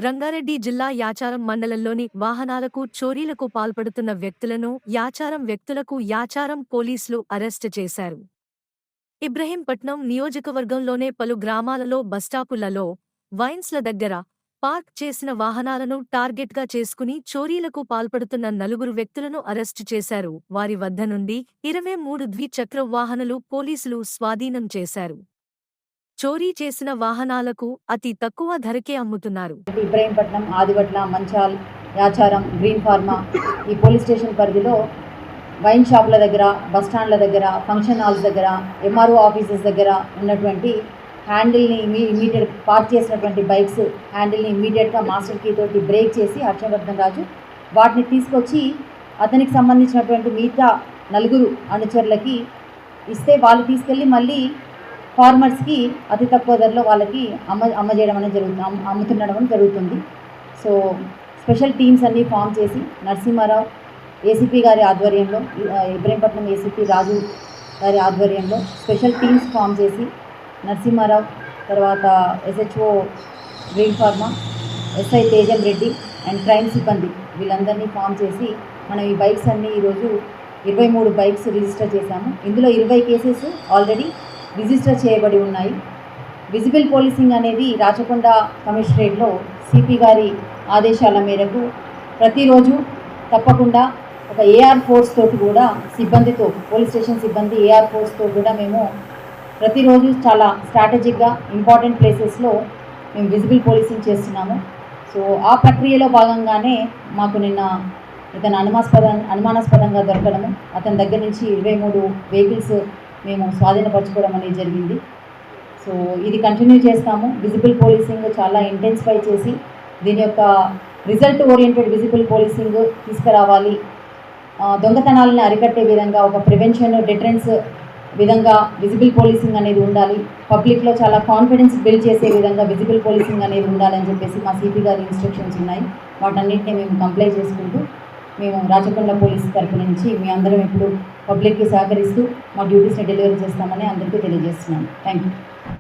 రంగారెడ్డి జిల్లా యాచారం మండలంలోని వాహనాలకు చోరీలకు పాల్పడుతున్న వ్యక్తులను యాచారం పోలీసులు అరెస్టు చేశారు. ఇబ్రహీంపట్నం నియోజకవర్గంలోనే పలు గ్రామాలలో బస్టాపులలో, వైన్స్ల దగ్గర పార్క్ చేసిన వాహనాలను టార్గెట్గా చేసుకుని చోరీలకు పాల్పడుతున్న నలుగురు వ్యక్తులను అరెస్టు చేశారు. వారి వద్ద నుండి 23 ద్విచక్ర వాహనాలు పోలీసులు స్వాధీనం చేశారు. చోరీ చేసిన వాహనాలకు అతి తక్కువ ధరకే అమ్ముతున్నారు. ఇబ్రహీంపట్నం, ఆదివట్ల, మంచాల్, యాచారం, గ్రీన్ ఫార్మా ఈ పోలీస్ స్టేషన్ పరిధిలో వైన్ షాపుల దగ్గర, బస్టాండ్ల దగ్గర, ఫంక్షన్ హాల్స్ దగ్గర, ఎంఆర్ఓ ఆఫీసెస్ దగ్గర ఉన్నటువంటి హ్యాండిల్ని ఇమీడియట్ పార్క్ చేసినటువంటి బైక్స్ హ్యాండిల్ని ఇమీడియట్గా మాస్టర్ కీ తోటి బ్రేక్ చేసి హర్షవర్ధన్ రాజు వాటిని తీసుకొచ్చి అతనికి సంబంధించినటువంటి మిగతా నలుగురు అనుచరులకి ఇస్తే వాళ్ళు తీసుకెళ్ళి మళ్ళీ ఫార్మర్స్కి అతి తక్కువ ధరలో వాళ్ళకి అమ్మజేయడం అనేది అమ్ముతుండడం జరుగుతుంది. సో స్పెషల్ టీమ్స్ అన్నీ ఫామ్ చేసి నరసింహారావు ఏసీపీ గారి ఆధ్వర్యంలో, ఇబ్రహీంపట్నం ఏసీపీ రాజు గారి ఆధ్వర్యంలో స్పెషల్ టీమ్స్ ఫామ్ చేసి నరసింహారావు, తర్వాత ఎస్హెచ్ఓ గ్రీన్ ఫార్మా, ఎస్ఐ తేజం రెడ్డి అండ్ క్రైమ్ సిబ్బంది వీళ్ళందరినీ ఫామ్ చేసి మనం ఈ బైక్స్ అన్నీ ఈరోజు 23 బైక్స్ రిజిస్టర్ చేశాము. ఇందులో 20 కేసెస్ ఆల్రెడీ రిజిస్టర్ చేయబడి ఉన్నాయి. విజిబుల్ పోలీసింగ్ అనేది రాచకొండ కమిషనరేట్లో సిపి గారి ఆదేశాల మేరకు ప్రతిరోజు తప్పకుండా ఒక ఏఆర్ ఫోర్స్ తోటి కూడా సిబ్బందితో, పోలీస్ స్టేషన్ సిబ్బంది ఏఆర్ ఫోర్స్తో కూడా మేము ప్రతిరోజు చాలా స్ట్రాటజిక్గా ఇంపార్టెంట్ ప్లేసెస్లో మేము విజిబుల్ పోలీసింగ్ చేస్తున్నాము. సో ఆ ప్రక్రియలో భాగంగానే మాకు నిన్న ఇతను అనుమానాస్పదంగా దొరకడము, అతని దగ్గర నుంచి 23 వెహికల్స్ మేము స్వాధీనపరచుకోవడం అనేది జరిగింది. సో ఇది కంటిన్యూ చేస్తాము. విజిబుల్ పోలీసింగ్ చాలా ఇంటెన్సిఫై చేసి దీని యొక్క రిజల్ట్ ఓరియంటెడ్ విజిబుల్ పోలీసింగ్ తీసుకురావాలి. దొంగతనాలను అరికట్టే విధంగా ఒక ప్రివెన్షన్, డిటరెన్స్ విధంగా విజిబుల్ పోలీసింగ్ అనేది ఉండాలి. పబ్లిక్లో చాలా కాన్ఫిడెన్స్ బిల్డ్ చేసే విధంగా విజిబుల్ పోలీసింగ్ అనేది ఉండాలని చెప్పేసి మా సిపి గారి ఇన్స్ట్రక్షన్స్ ఉన్నాయి. వాటన్నింటినీ మేము కంప్లై చేసుకుంటూ మేము రాచకొండ పోలీస్ తరఫు నుంచి మీ అందరం ఇప్పుడు పబ్లిక్కి సహకరిస్తూ మా డ్యూటీస్ని డెలివరీ చేస్తామని అందరికీ తెలియజేస్తున్నాను. Thank you.